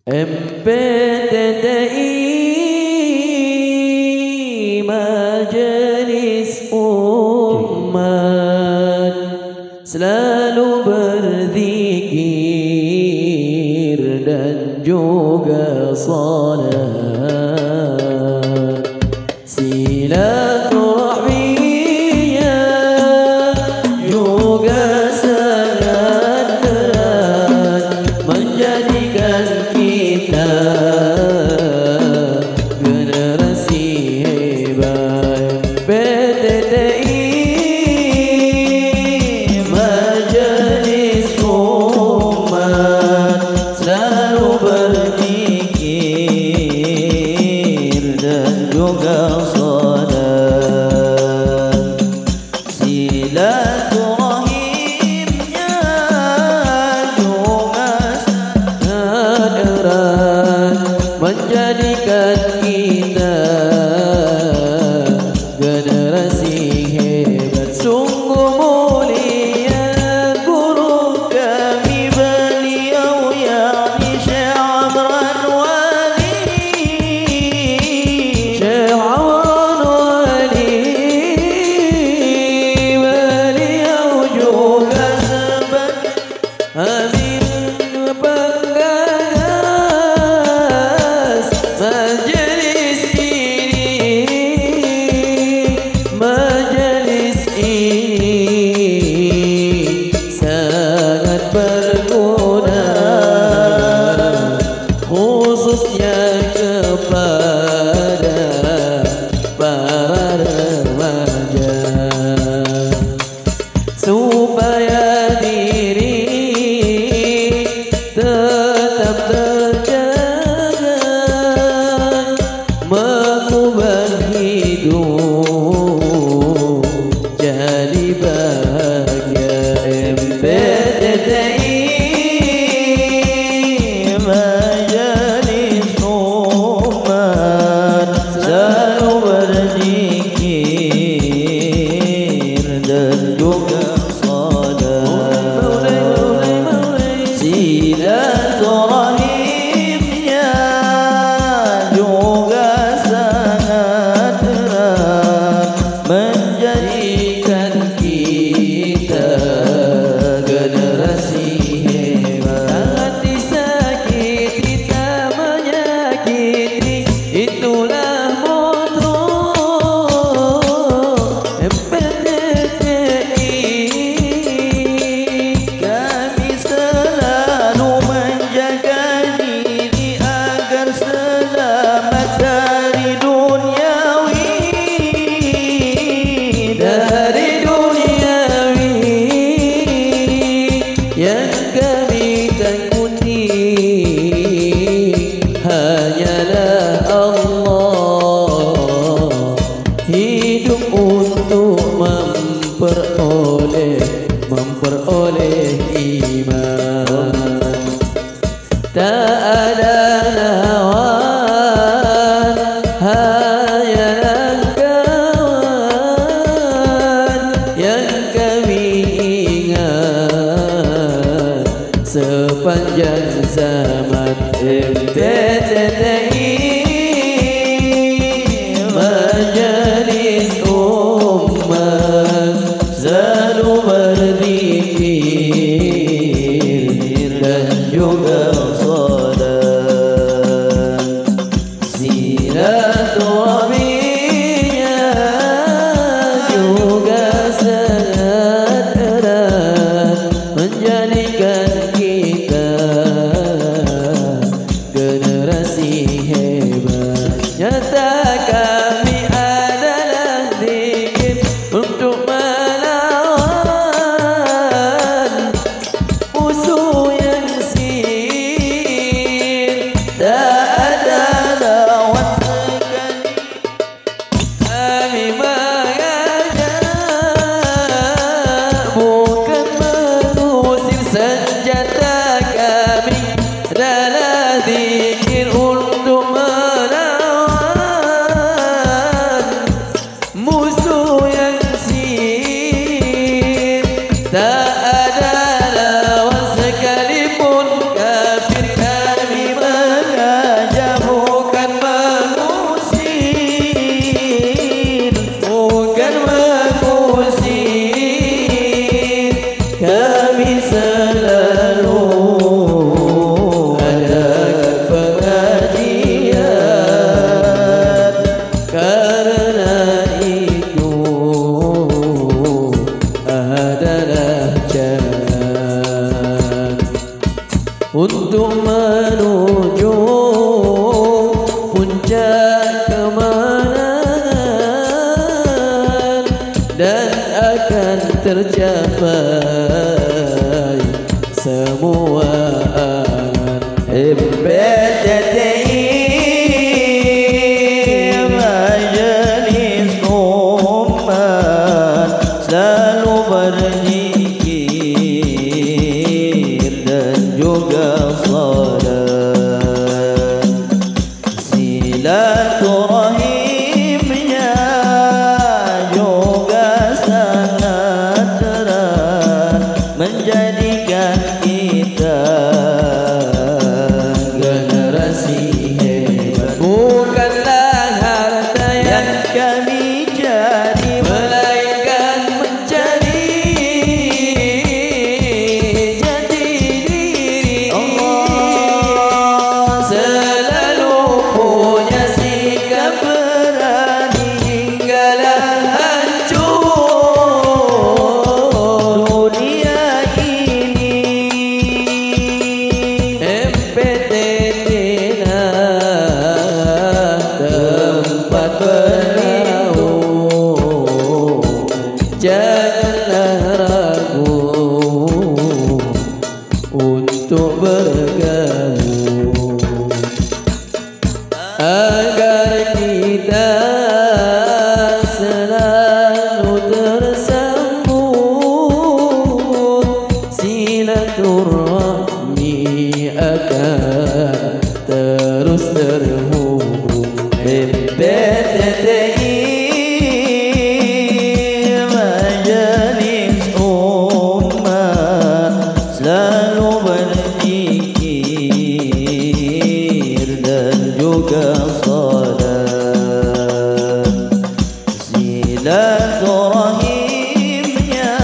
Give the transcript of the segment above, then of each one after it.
MPTTI Majelis Umat selalu berzikir dan juga salat. Silaturahminya juga sangat erat menjadikan kita generasi hebat. PTTI Majelis Umat selalu berzikir dan juga salat. Silaturahimnya juga sangat erat menjadikan kita generasi hebat. Sungguh mulia guru kami beliau yakni Syekh Amran Wali. Syekh Amran Wali beliau juga sebagai amin penggagas majelis ini. Majelis ini sangat berguna khususnya kepada para remaja supaya diri tetap terjaga mengubah hidup jadi bahagia. MPTTI Majelis Umat selalu berzikir dan juga salat. Silaturahimnya juga sangat erat menjadikan kita generasi hebat. Sangat disakiti tak menyakiti, itulah motto MPTTI. Kami selalu menjaga diri agar selamat dari duniawi, dari duniawi yang kami takuti hanyalah Allah. Hidup untuk memperoleh iman, tak ada lawan hanyalah kawan yang kami ingat sepanjang zaman. MPTTI Majelis Umat selalu berzikir dan juga salat. Silaturahminya juga sangat erat menjadikan kita generasi hebat. Nyata kami adalah zikir untuk melawan musuh yang sihir. Tak ada lawan sekali kami mengajak, bukan mengusir. Senjata kami adalah zikir untuk melawan musuh yang sihir. Tak ada lawan sekalipun kafir kami menuju puncak kemenangan dan akan tercapai semua angan. MPTTI Majelis Umat selalu berzikir dan juga salat. Silaturahimnya juga sangat erat menjadikan kita generasi hebat. Bukanlah harta yang Kami cari melainkan mencari jati diri. Allah Selalu punya sikap berani hinggalah hancur dunia ini. MPTT nah tempat bernaung. Janganlah ragu untuk bergabung agar kita selalu tersambung. Silaturahmi akan terus terhubung. MPTTI Majelis Umat selalu berzikir dan juga salat. Silaturahimnya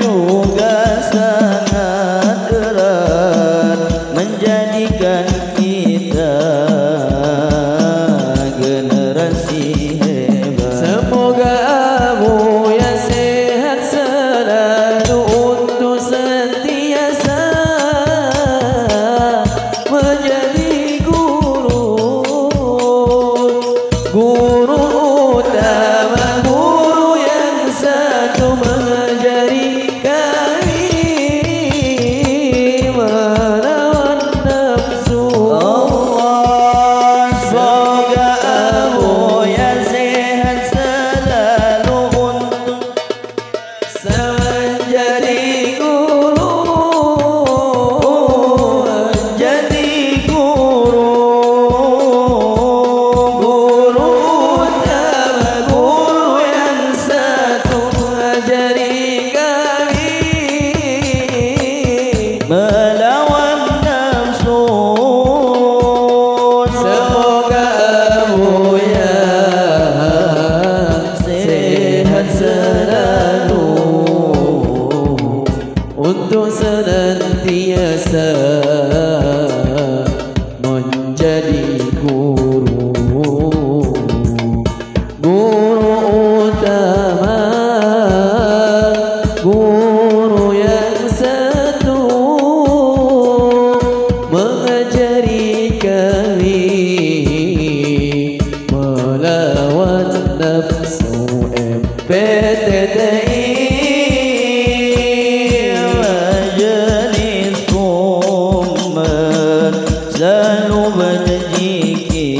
juga sangat erat menjadikan kita generasi hebat. Semoga Abu ya sehat selalu untuk sentiasa menjadi guru utama, guru yang satu mengajari kami melawan nafsu. Allah semoga Abu ya sehat selalu untuk menjadi guru utama, guru yang satu mengajari kami melawan nafsu. Semoga Abu ya sehat selalu untuk senantiasa menjadi guru utama, guru yang satu mengajari kami melawan nafsu. MPTTI Majelis Umat selalu berzikir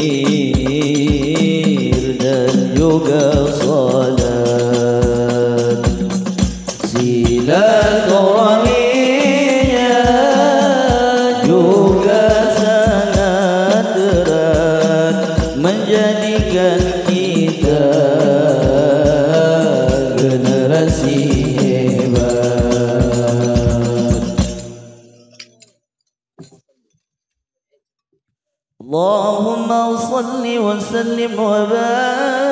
dan juga salat. Silaturahminya juga sangat erat menjadikan kita generasi hebat. Allahumma salli wa sallim wa barik